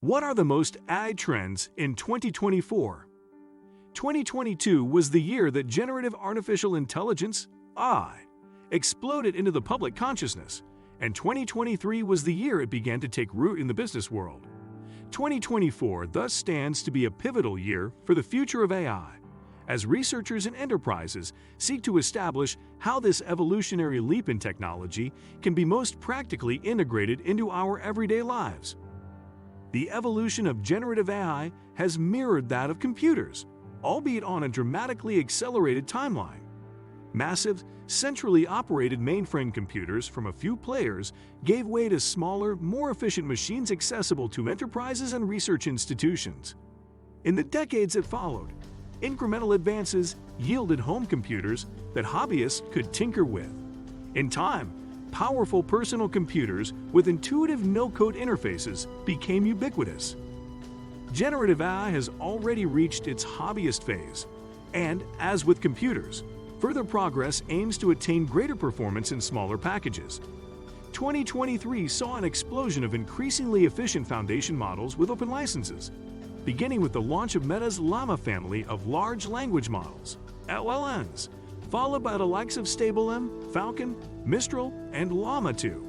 What are the most AI trends in 2024? 2022 was the year that generative artificial intelligence, AI, exploded into the public consciousness, and 2023 was the year it began to take root in the business world. 2024 thus stands to be a pivotal year for the future of AI, as researchers and enterprises seek to establish how this evolutionary leap in technology can be most practically integrated into our everyday lives. The evolution of generative AI has mirrored that of computers, albeit on a dramatically accelerated timeline. Massive, centrally operated mainframe computers from a few players gave way to smaller, more efficient machines accessible to enterprises and research institutions. In the decades that followed, incremental advances yielded home computers that hobbyists could tinker with. In time, powerful personal computers with intuitive no-code interfaces became ubiquitous. Generative AI has already reached its hobbyist phase, and, as with computers, further progress aims to attain greater performance in smaller packages. 2023 saw an explosion of increasingly efficient foundation models with open licenses, beginning with the launch of Meta's Llama family of large language models, LLMs, followed by the likes of StableM, Falcon, Mistral, and Llama 2.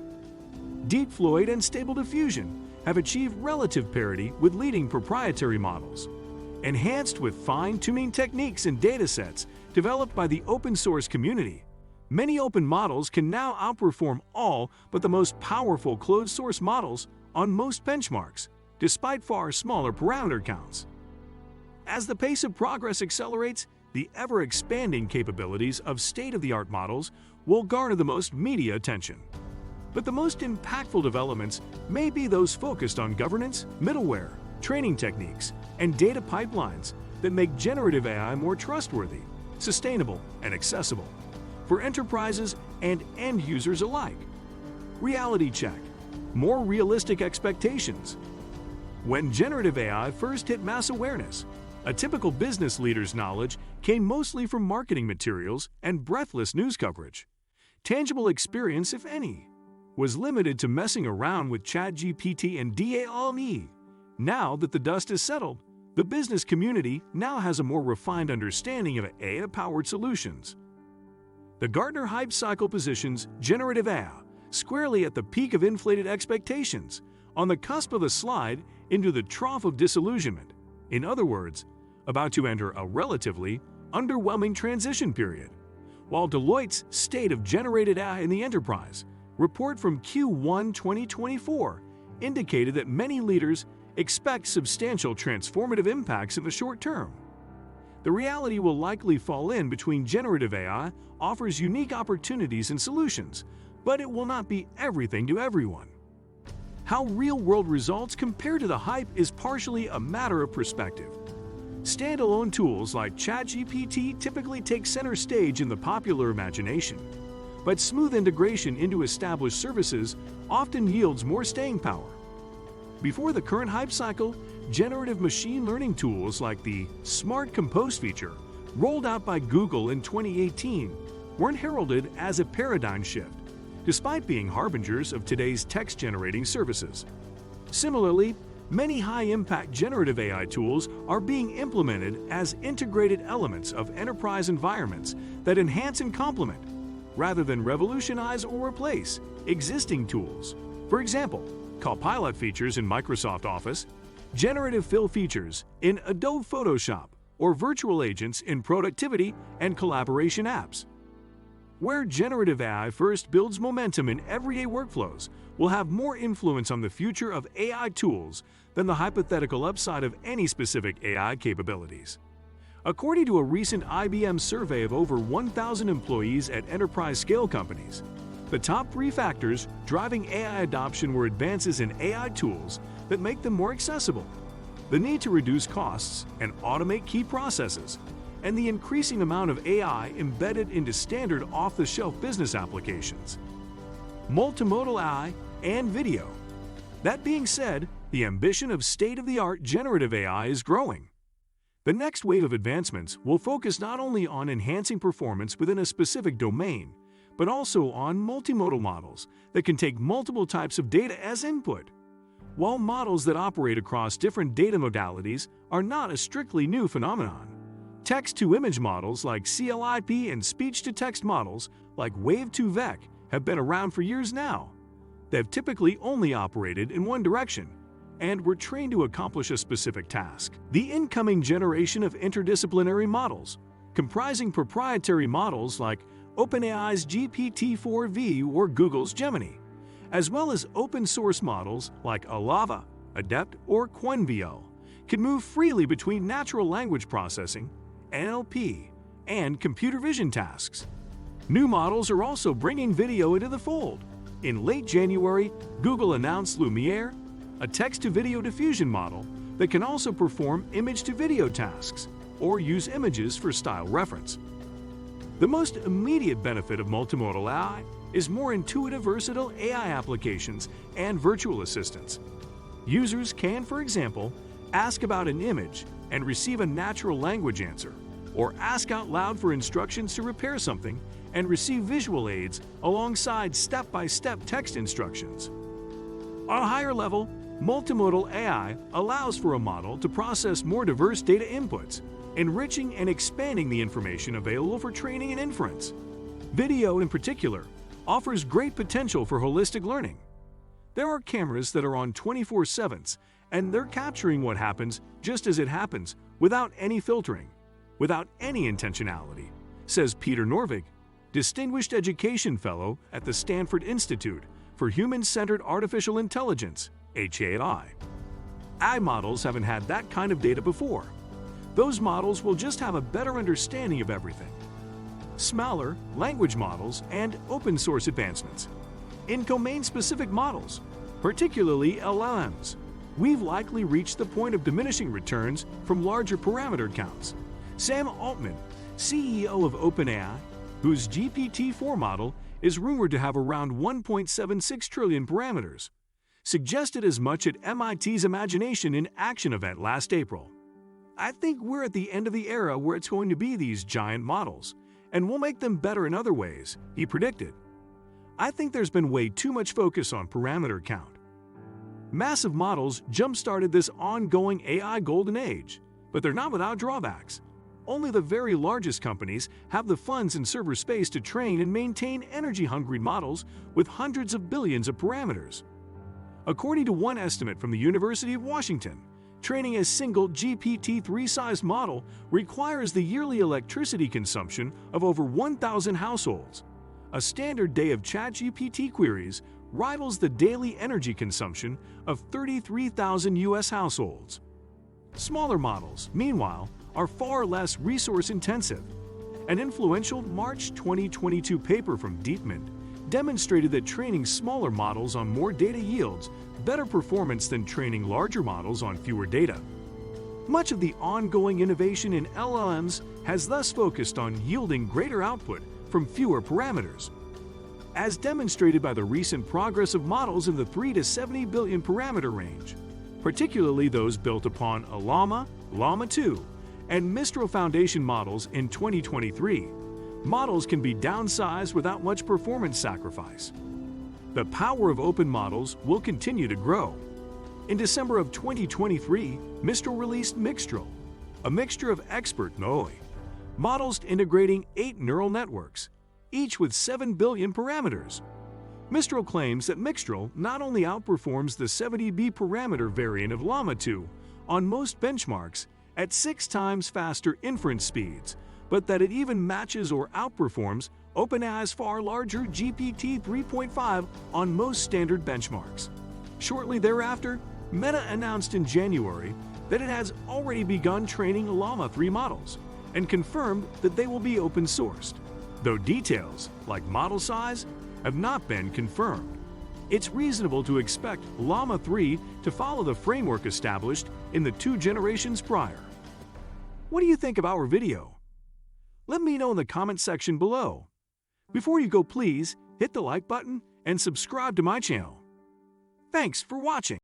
DeepFloyd and Stable Diffusion have achieved relative parity with leading proprietary models, enhanced with fine-tuning techniques and datasets developed by the open-source community. Many open models can now outperform all but the most powerful closed-source models on most benchmarks, despite far smaller parameter counts. As the pace of progress accelerates, the ever-expanding capabilities of state-of-the-art models will garner the most media attention. But the most impactful developments may be those focused on governance, middleware, training techniques, and data pipelines that make generative AI more trustworthy, sustainable, and accessible for enterprises and end users alike. Reality check. More realistic expectations. When generative AI first hit mass awareness, a typical business leader's knowledge came mostly from marketing materials and breathless news coverage. Tangible experience, if any, was limited to messing around with ChatGPT and DALL-E. Now that the dust has settled, the business community now has a more refined understanding of AI-powered solutions. The Gartner Hype Cycle positions generative AI squarely at the peak of inflated expectations, on the cusp of a slide into the trough of disillusionment. In other words, about to enter a relatively underwhelming transition period. While Deloitte's State of Generated AI in the Enterprise report from Q1 2024 indicated that many leaders expect substantial transformative impacts in the short term. The reality will likely fall in between. Generative AI offers unique opportunities and solutions, but it will not be everything to everyone. How real-world results compare to the hype is partially a matter of perspective. Standalone tools like ChatGPT typically take center stage in the popular imagination, but smooth integration into established services often yields more staying power. Before the current hype cycle, generative machine learning tools like the Smart Compose feature, rolled out by Google in 2018, weren't heralded as a paradigm shift, despite being harbingers of today's text-generating services. Similarly, many high-impact generative AI tools are being implemented as integrated elements of enterprise environments that enhance and complement, rather than revolutionize or replace, existing tools. For example, Copilot features in Microsoft Office, generative fill features in Adobe Photoshop, or virtual agents in productivity and collaboration apps. Where generative AI first builds momentum in everyday workflows will have more influence on the future of AI tools than the hypothetical upside of any specific AI capabilities. According to a recent IBM survey of over 1,000 employees at enterprise-scale companies, the top 3 factors driving AI adoption were advances in AI tools that make them more accessible, the need to reduce costs and automate key processes, and the increasing amount of AI embedded into standard off-the-shelf business applications. Multimodal AI and video. That being said, the ambition of state-of-the-art generative AI is growing. The next wave of advancements will focus not only on enhancing performance within a specific domain, but also on multimodal models that can take multiple types of data as input. While models that operate across different data modalities are not a strictly new phenomenon, text-to-image models like CLIP and speech-to-text models like Wave2Vec have been around for years now. They've typically only operated in one direction and were trained to accomplish a specific task. The incoming generation of interdisciplinary models, comprising proprietary models like OpenAI's GPT-4V or Google's Gemini, as well as open-source models like Alava, Adept, or Quenvio, can move freely between natural language processing, NLP, and computer vision tasks. New models are also bringing video into the fold. In late January, Google announced Lumiere, a text-to-video diffusion model that can also perform image-to-video tasks or use images for style reference. The most immediate benefit of multimodal AI is more intuitive, versatile AI applications and virtual assistants. Users can, for example, ask about an image and receive a natural language answer, or ask out loud for instructions to repair something and receive visual aids alongside step-by-step text instructions. On a higher level, multimodal AI allows for a model to process more diverse data inputs, enriching and expanding the information available for training and inference. Video, in particular, offers great potential for holistic learning. There are cameras that are on 24/7, and they're capturing what happens just as it happens, without any filtering, without any intentionality, says Peter Norvig, Distinguished Education Fellow at the Stanford Institute for Human-Centered Artificial Intelligence, HAI. AI models haven't had that kind of data before. Those models will just have a better understanding of everything. Smaller language models and open-source advancements. In domain-specific models, particularly LLMs, we've likely reached the point of diminishing returns from larger parameter counts. Sam Altman, CEO of OpenAI, whose GPT-4 model is rumored to have around 1.76 trillion parameters, suggested as much at MIT's Imagination in Action event last April. I think we're at the end of the era where it's going to be these giant models, and we'll make them better in other ways, he predicted. I think there's been way too much focus on parameter count. Massive models jump-started this ongoing AI golden age, but they're not without drawbacks. Only the very largest companies have the funds and server space to train and maintain energy-hungry models with hundreds of billions of parameters. According to one estimate from the University of Washington, training a single GPT-3-sized model requires the yearly electricity consumption of over 1,000 households. A standard day of ChatGPT queries rivals the daily energy consumption of 33,000 U.S. households. Smaller models, meanwhile, are far less resource-intensive. An influential March 2022 paper from DeepMind demonstrated that training smaller models on more data yields better performance than training larger models on fewer data. Much of the ongoing innovation in LLMs has thus focused on yielding greater output from fewer parameters. As demonstrated by the recent progress of models in the 3 to 70 billion parameter range, particularly those built upon Llama, Llama 2, and Mistral Foundation models in 2023, models can be downsized without much performance sacrifice. The power of open models will continue to grow. In December of 2023, Mistral released Mixtral, a mixture of expert models integrating 8 neural networks, each with 7 billion parameters. Mistral claims that Mixtral not only outperforms the 70B parameter variant of Llama 2 on most benchmarks at 6 times faster inference speeds, but that it even matches or outperforms OpenAI's far larger GPT 3.5 on most standard benchmarks. Shortly thereafter, Meta announced in January that it has already begun training Llama 3 models and confirmed that they will be open-sourced, though details, like model size, have not been confirmed. It's reasonable to expect Llama 3 to follow the framework established in the 2 generations prior. What do you think of our video? Let me know in the comment section below. Before you go, please hit the like button and subscribe to my channel. Thanks for watching.